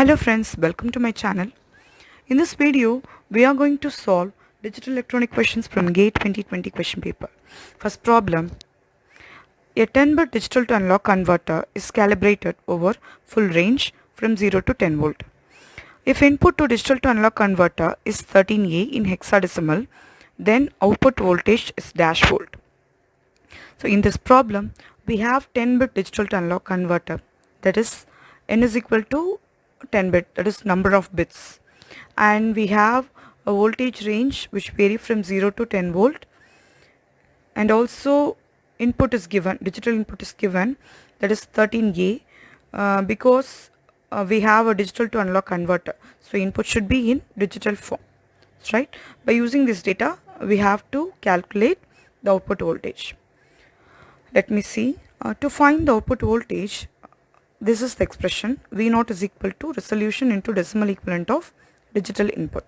Hello friends, welcome to my channel. In this video, we are going to solve digital electronic questions from GATE 2020 question paper. First problem, a 10-bit digital to analog converter is calibrated over full range from 0 to 10 volt. If input to digital to analog converter is 13A in hexadecimal, then output voltage is dash volt. So in this problem, we have 10-bit digital to analog converter, that is n is equal to 10 bit, that is number of bits, and we have a voltage range which vary from 0 to 10 volt, and also input is given, digital input is given, that is 13A, because we have a digital to analog converter, so input should be in digital form, right? By using this data, we have to calculate the output voltage. Let me see. To find the output voltage, this is the expression V0 is equal to resolution into decimal equivalent of digital input.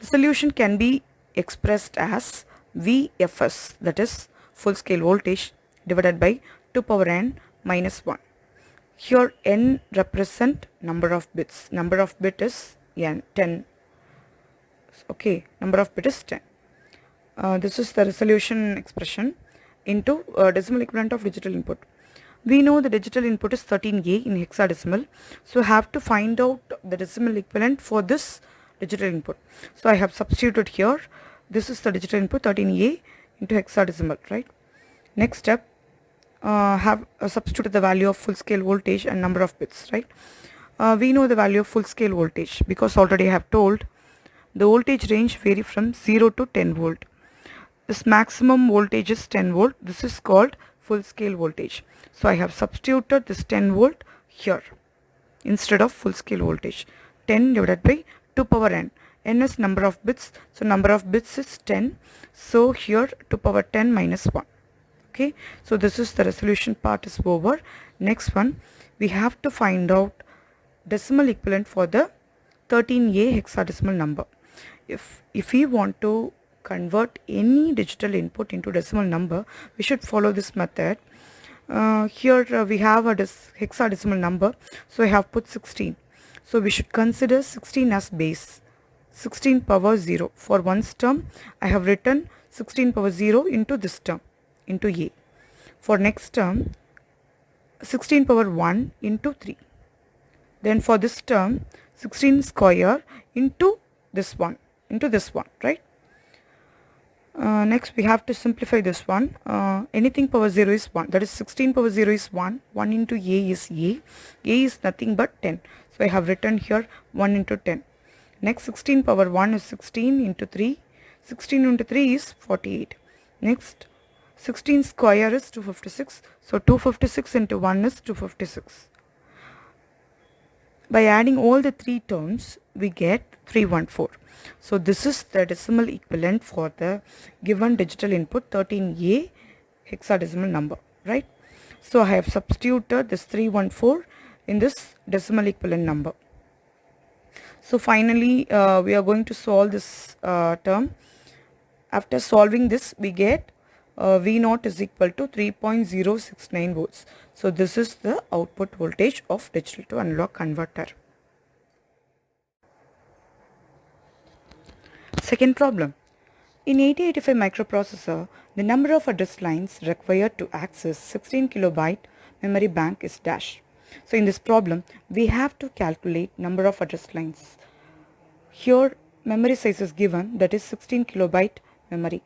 Resolution can be expressed as VFS, that is full scale voltage, divided by 2 power n minus 1. Here n represent number of bits. Number of bit is n, 10. Okay, number of bit is 10. This is the resolution expression into decimal equivalent of digital input. We know the digital input is 13A in hexadecimal, so have to find out the decimal equivalent for this digital input. So I have substituted here. This is the digital input 13A into hexadecimal, right? Next step, have substituted the value of full scale voltage and number of bits, right? We know the value of full scale voltage because already I have told the voltage range vary from 0 to 10 volt. This maximum voltage is 10 volt. This is called full scale voltage. So I have substituted this 10 volt here instead of full scale voltage. 10 divided by 2 power n. N is number of bits. So number of bits is 10. So here 2 power 10 minus 1. Okay. So this is the resolution part is over. Next one, we have to find out decimal equivalent for the 13A hexadecimal number. If we want to convert any digital input into decimal number, we should follow this method. Here we have a hexadecimal number, so I have put 16. So we should consider 16 as base. 16 power 0. For one's term, I have written 16 power 0 into this term, into A. For next term, 16 power 1 into 3. Then for this term, 16 square into this one, right? Next we have to simplify this one. Anything power 0 is 1, that is 16 power 0 is 1. 1 into A is A. A is nothing but 10. So I have written here 1 into 10. Next 16 power 1 is 16 into 3. 16 into 3 is 48. Next 16 square is 256. So 256 into 1 is 256. By adding all the three terms, we get 314. So this is the decimal equivalent for the given digital input 13A hexadecimal number, right? So I have substituted this 314 in this decimal equivalent number. So finally, we are going to solve this term. After solving this, we get V0 is equal to 3.069 volts. So this is the output voltage of digital to analog converter. Second problem. In 8085 microprocessor, the number of address lines required to access 16 kilobyte memory bank is dash. So in this problem, we have to calculate number of address lines. Here memory size is given, that is 16 kilobyte memory.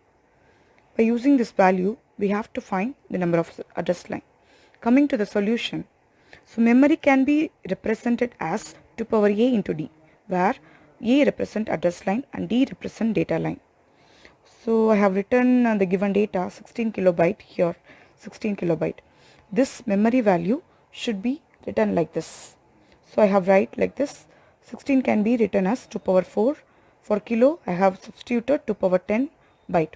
By using this value, we have to find the number of address line. Coming to the solution, so memory can be represented as 2 power A into D, where A represent address line and D represent data line. So I have written the given data 16 kilobyte here, 16 kilobyte. This memory value should be written like this. So I have write like this. 16 can be written as 2 power 4. For kilo, I have substituted 2 power 10 byte.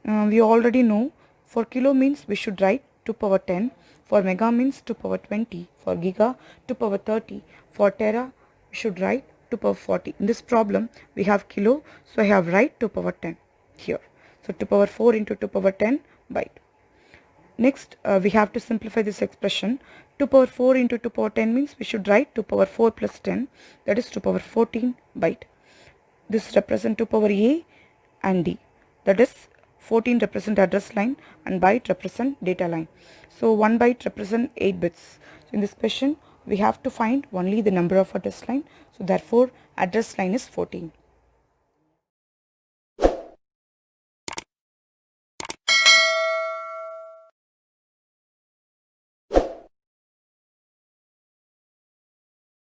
We already know for kilo means we should write 2 power 10. For mega means 2 power 20. For giga, 2 power 30. For tera, we should write 2 power 40. In this problem, we have kilo, so I have write 2 power 10 here. So 2 power 4 into 2 power 10 byte. Next, we have to simplify this expression. 2 power 4 into 2 power 10 means we should write 2 power 4 plus 10, that is 2 power 14 byte. This represent 2 power A and D, that is 14 represent address line and byte represent data line. So 1 byte represent 8 bits. So in this question we have to find only the number of address line. So therefore address line is 14.